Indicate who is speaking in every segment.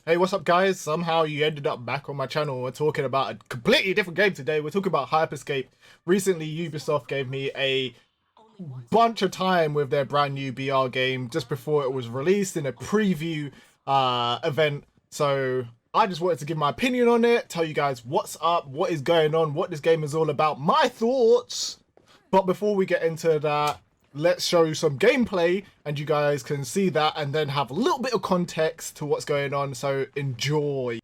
Speaker 1: Hey, what's up, guys? Somehow you ended up back on my channel. We're talking about a completely different game today. We're talking about Hyperscape. Recently, Ubisoft gave me a bunch of time with their brand new BR game just before it was released in a preview event. So I just wanted to give my opinion on it, tell you guys what's up, what is going on, what this game is all about, my thoughts. But before we get into that, let's show you some gameplay and you guys can see that and then have a little bit of context to what's going on. So enjoy.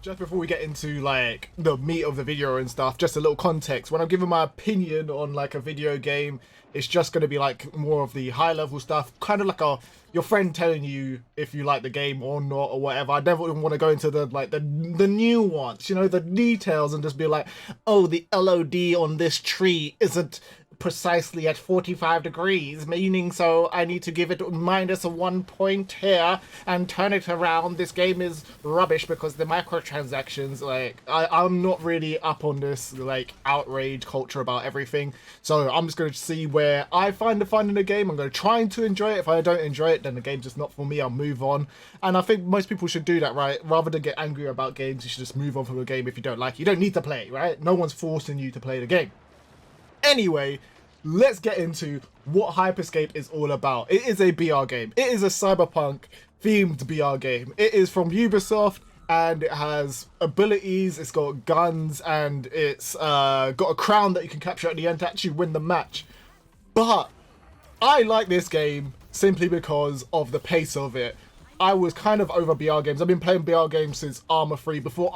Speaker 1: Just before we get into like the meat of the video and stuff, just a little context. When I'm giving my opinion on like a video game, it's just going to be like more of the high level stuff, kind of like your friend telling you if you like the game or not or whatever. I never even want to go into the the nuance, you know, the details, and just be like, oh, the LOD on this tree isn't precisely at 45 degrees, meaning so I need to give it -1 point here and turn it around. This game is rubbish because the microtransactions, like, I'm not really up on this like outrage culture about everything, so I'm just going to see where I find the fun in the game. I'm going to try to enjoy it. If I don't enjoy it, then the game's just not for me. I'll move on, and I think most people should do that, right? Rather than get angry about games, you should just move on from a game. If you don't like it, you don't need to play, right? No one's forcing you to play the game. Anyway, let's get into what Hyperscape is all about. It is a BR game. It is a cyberpunk themed BR game. It is from Ubisoft and it has abilities, it's got guns, and it's got a crown that you can capture at the end to actually win the match. But I like this game simply because of the pace of it. I was kind of over BR games. I've been playing BR games since Arma 3, before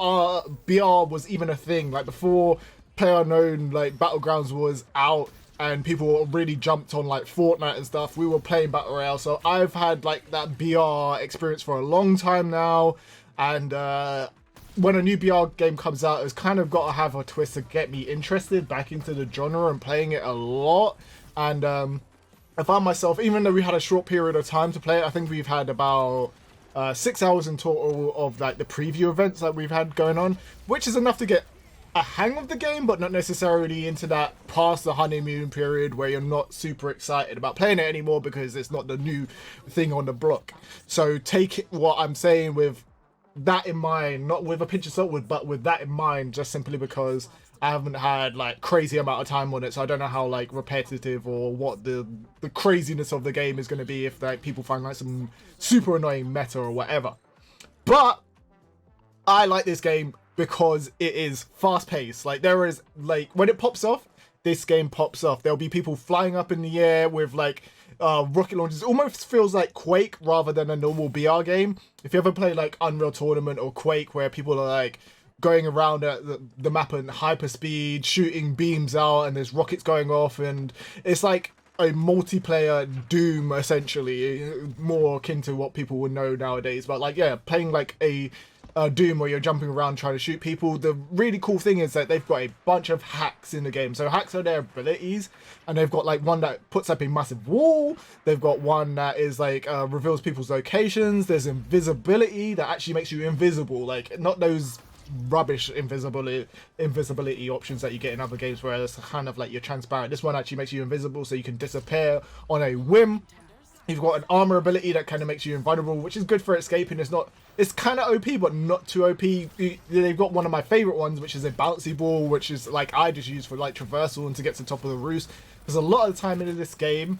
Speaker 1: BR was even a thing, like before PlayerUnknown like Battlegrounds was out and people really jumped on like Fortnite and stuff. We were playing Battle Royale, so I've had like that BR experience for a long time now, and when a new BR game comes out, it's kind of got to have a twist to get me interested back into the genre and playing it a lot. And I found myself, even though we had a short period of time to play it, I think we've had about 6 hours in total of like the preview events that we've had going on, which is enough to get a hang of the game, but not necessarily into that past the honeymoon period where you're not super excited about playing it anymore because it's not the new thing on the block. So take what I'm saying with that in mind, not with a pinch of salt, but with that in mind, just simply because I haven't had like crazy amount of time on it, so I don't know how like repetitive or what the craziness of the game is going to be if like people find like some super annoying meta or whatever. But I like this game because it is fast paced. Like there is like when it pops off, this game pops off. There'll be people flying up in the air with like rocket launchers. It almost feels like Quake rather than a normal BR game. If you ever play like Unreal Tournament or Quake, where people are like going around at the map at hyper speed, shooting beams out, and there's rockets going off, and it's like a multiplayer Doom, essentially, more akin to what people would know nowadays. But like, yeah, playing like a Doom where you're jumping around trying to shoot people. The really cool thing is that they've got a bunch of hacks in the game. So hacks are their abilities, and they've got like one that puts up a massive wall. They've got one that is like reveals people's locations. There's invisibility that actually makes you invisible, like not those rubbish invisibility options that you get in other games where it's kind of like you're transparent. This one actually makes you invisible so you can disappear on a whim. You've got an armor ability that kind of makes you invulnerable, which is good for escaping. It's kind of OP, but not too OP. They've got one of my favorite ones, which is a bouncy ball, which is like I just use for like traversal and to get to the top of the roost. Because a lot of the time in this game,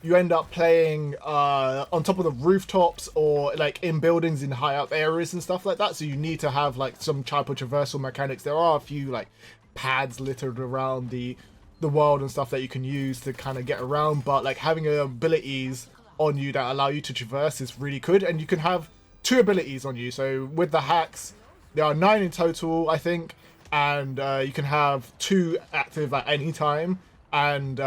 Speaker 1: you end up playing on top of the rooftops or like in buildings in high up areas and stuff like that. So you need to have like some type of traversal mechanics. There are a few like pads littered around the world and stuff that you can use to kind of get around, but like having abilities on you that allow you to traverse is really good. And you can have 2 abilities on you. So with the hacks, there are 9 in total, I think, and you can have 2 active at any time, and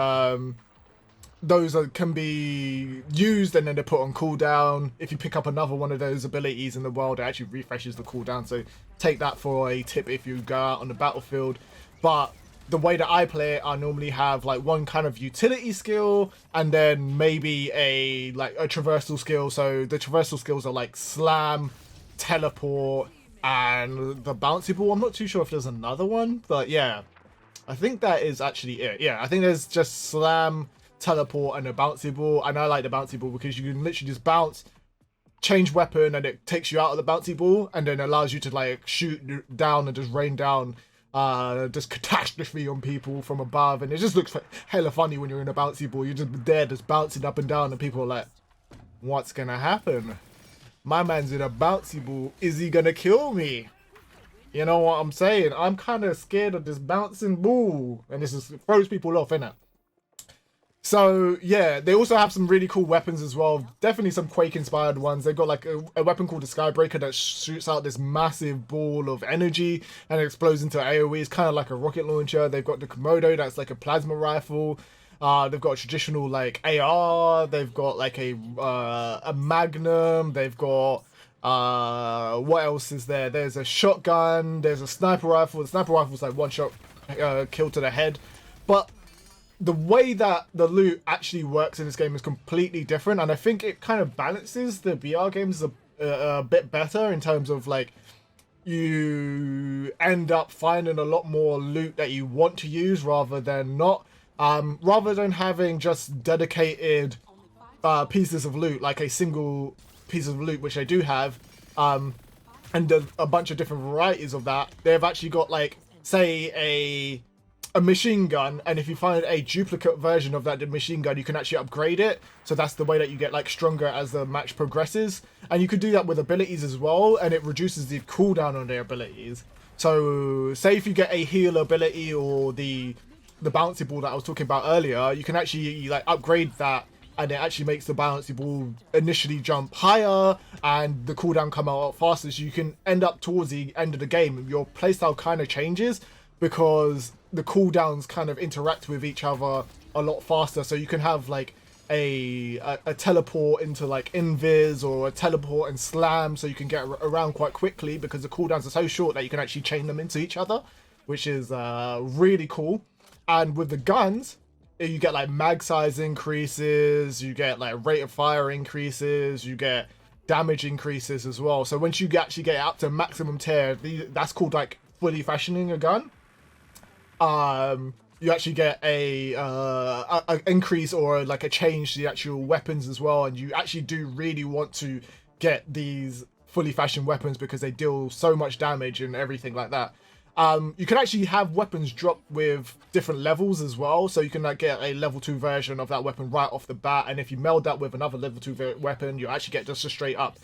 Speaker 1: those can be used and then they're put on cooldown. If you pick up another one of those abilities in the world, it actually refreshes the cooldown, so take that for a tip if you go out on the battlefield. But the way that I play it, I normally have like one kind of utility skill and then maybe a traversal skill. So the traversal skills are like slam, teleport, and the bouncy ball. I'm not too sure if there's another one, but yeah, I think that is actually it. Yeah, I think there's just slam, teleport, and a bouncy ball. And I like the bouncy ball because you can literally just bounce, change weapon, and it takes you out of the bouncy ball and then allows you to like shoot down and just rain down just catastrophe on people from above, and it just looks hella funny when you're in a bouncy ball. You're just there just bouncing up and down and people are like, what's gonna happen? My man's in a bouncy ball, is he gonna kill me? You know what I'm saying? I'm kind of scared of this bouncing ball, and this throws people off, innit? So yeah, they also have some really cool weapons as well. Definitely some Quake inspired ones. They've got like a weapon called the Skybreaker that shoots out this massive ball of energy and it explodes into AoE. It's kind of like a rocket launcher. They've got the Komodo that's like a plasma rifle. They've got a traditional like AR. They've got like a Magnum. They've got what else is there? There's a shotgun. There's a sniper rifle. The sniper rifle's like one shot kill to the head, but the way that the loot actually works in this game is completely different, and I think it kind of balances the VR games a bit better in terms of like you end up finding a lot more loot that you want to use rather than not, rather than having just dedicated pieces of loot, like a single piece of loot, which they do have, and a bunch of different varieties of that. They've actually got like, say, a machine gun, and if you find a duplicate version of that machine gun, you can actually upgrade it. So that's the way that you get like stronger as the match progresses, and you can do that with abilities as well, and it reduces the cooldown on their abilities. So say if you get a heal ability or the bouncy ball that I was talking about earlier, you can actually like upgrade that, and it actually makes the bouncy ball initially jump higher and the cooldown come out faster. So you can end up towards the end of the game, your playstyle kind of changes because the cooldowns kind of interact with each other a lot faster. So you can have like a teleport into like invis, or a teleport and slam, so you can get around quite quickly because the cooldowns are so short that you can actually chain them into each other, which is really cool. And with the guns, you get like mag size increases, you get like rate of fire increases, you get damage increases as well. So once you actually get up to maximum tier, that's called like fully fashioning a gun. You actually get a increase or like a change to the actual weapons as well, and you actually do really want to get these fully fashioned weapons because they deal so much damage and everything like that. You can actually have weapons drop with different levels as well, so you can like get a level 2 version of that weapon right off the bat, and if you meld that with another level 2 weapon, you actually get just a straight up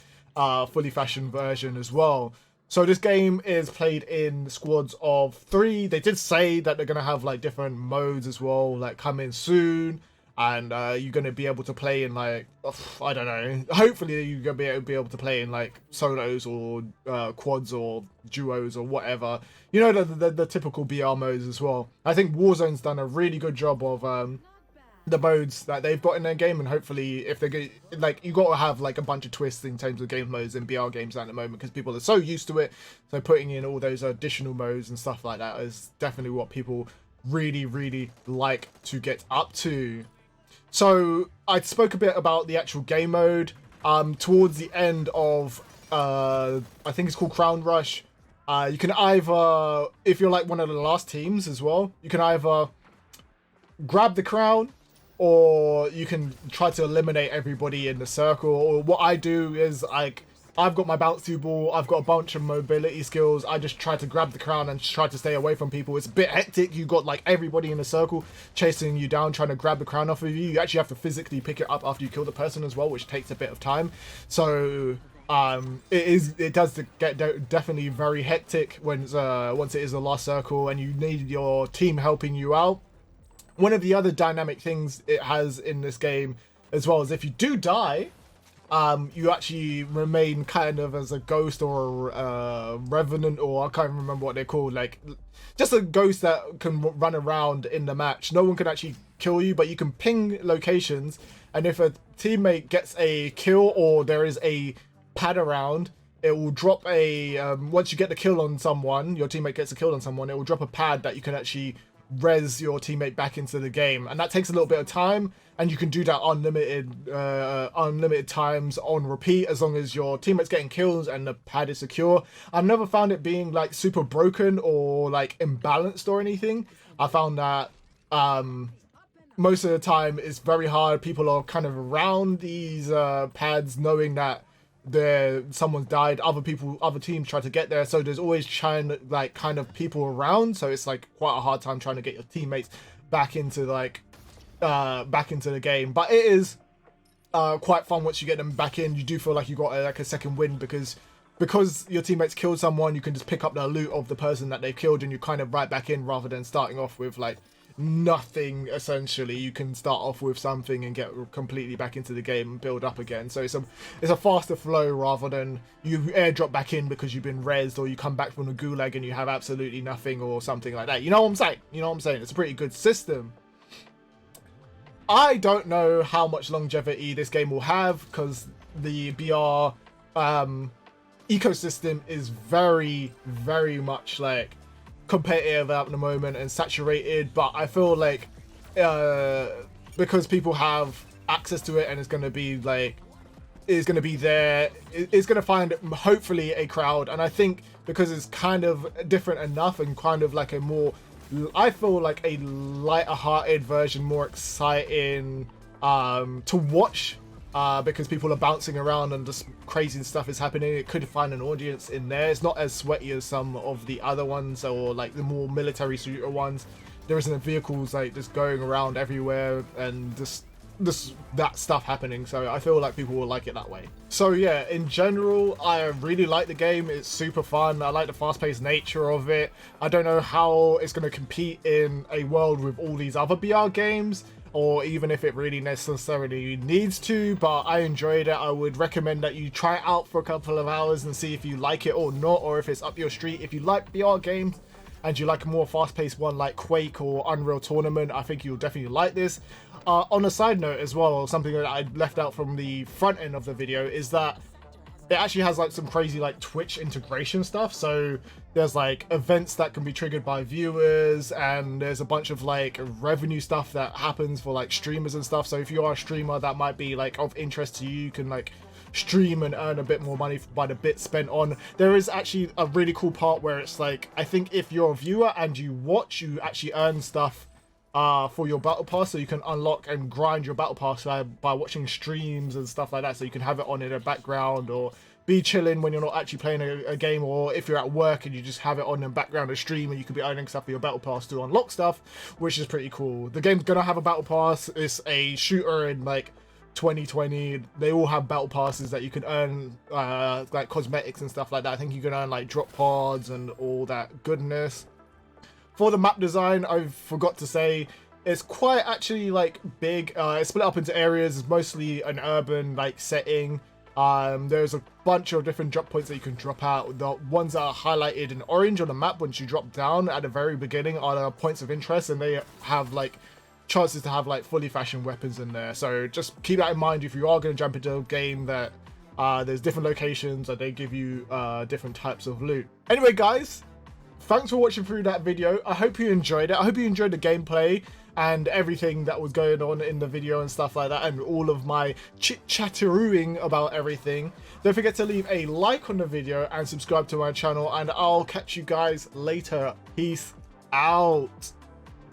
Speaker 1: fully fashioned version as well. So this game is played in squads of 3. They did say that they're going to have like different modes as well, like coming soon. And you're going to be able to play in like, I don't know, hopefully you're going to be able to play in like solos or quads or duos or whatever. You know, the typical BR modes as well. I think Warzone's done a really good job of the modes that they've got in their game, and hopefully if they're good, like, you got to have like a bunch of twists in terms of game modes in BR games at the moment, because people are so used to it. So putting in all those additional modes and stuff like that is definitely what people really like to get up to. So I spoke a bit about the actual game mode towards the end of I think it's called Crown Rush. You can either, if you're like one of the last teams as well, you can either grab the crown, or you can try to eliminate everybody in the circle. Or what I do is, like, I've got my bouncy ball, I've got a bunch of mobility skills, I just try to grab the crown and just try to stay away from people. It's a bit hectic, you got like everybody in a circle chasing you down, trying to grab the crown off of you. You actually have to physically pick it up after you kill the person as well, which takes a bit of time. So it does get definitely very hectic when once it is the last circle and you need your team helping you out. One of the other dynamic things it has in this game as well is if you do die, you actually remain kind of as a ghost or a revenant, or I can't remember what they're called, like just a ghost that can run around in the match. No one can actually kill you, but you can ping locations, and if a teammate gets a kill or there is a pad around, it will drop a once you get the kill on someone, your teammate gets a kill on someone, it will drop a pad that you can actually res your teammate back into the game, and that takes a little bit of time, and you can do that unlimited times on repeat, as long as your teammate's getting kills and the pad is secure. I've never found it being like super broken or like imbalanced or anything. I found that most of the time it's very hard. People are kind of around these pads knowing that someone's died, other teams try to get there, so there's always kind of people around, so it's like quite a hard time trying to get your teammates back into the game. But it is quite fun once you get them back in. You do feel like you got a second win, because your teammates killed someone, you can just pick up the loot of the person that they've killed, and you kind of right back in, rather than starting off with like nothing. Essentially, you can start off with something and get completely back into the game and build up again. So it's a faster flow, rather than you airdrop back in because you've been rezzed, or you come back from the gulag and you have absolutely nothing or something like that. You know what I'm saying? It's a pretty good system. I don't know how much longevity this game will have, because the BR ecosystem is very much like competitive at the moment and saturated, but I feel like because people have access to it and it's going to be there, it's going to find hopefully a crowd. And I think because it's kind of different enough and kind of like a more, I feel like a lighter hearted version, more exciting to watch, because people are bouncing around and just crazy stuff is happening. It could find an audience in there. It's not as sweaty as some of the other ones, or like the more military shooter ones. There isn't vehicles like just going around everywhere and just that stuff happening. So I feel like people will like it that way. So yeah, in general, I really like the game. It's super fun. I like the fast-paced nature of it. I don't know how it's going to compete in a world with all these other BR games, or even if it really necessarily needs to, but I enjoyed it. I would recommend that you try it out for a couple of hours and see if you like it or not, or if it's up your street. If you like BR games and you like a more fast-paced one like Quake or Unreal Tournament, I think you'll definitely like this. On a side note as well, something that I left out from the front end of the video is that it actually has like some crazy like Twitch integration stuff. So there's like events that can be triggered by viewers, and there's a bunch of like revenue stuff that happens for like streamers and stuff. So if you are a streamer that might be like of interest to you, you can like stream and earn a bit more money by the bits spent on. There is actually a really cool part where it's like, I think if you're a viewer and you watch, you actually earn stuff for your battle pass, so you can unlock and grind your battle pass by watching streams and stuff like that, so you can have it on in the background, or be chilling when you're not actually playing a game, or if you're at work and you just have it on in the background of stream, and you could be earning stuff for your battle pass to unlock stuff, which is pretty cool. The game's gonna have a battle pass. It's a shooter in like 2020. They all have battle passes that you can earn like cosmetics and stuff like that. I think you can earn like drop pods and all that goodness. For the map design, I forgot to say, it's quite actually like big. It's split up into areas. It's mostly an urban like setting. There's a bunch of different drop points that you can drop out. The ones that are highlighted in orange on the map once you drop down at the very beginning are the points of interest, and they have like chances to have like fully fashioned weapons in there. So just keep that in mind if you are going to jump into a game that there's different locations and they give you different types of loot. Anyway, guys, thanks for watching through that video. I hope you enjoyed it. I hope you enjoyed the gameplay and everything that was going on in the video and stuff like that, and all of my chit-chatterooing about everything. Don't forget to leave a like on the video and subscribe to my channel, and I'll catch you guys later. Peace out.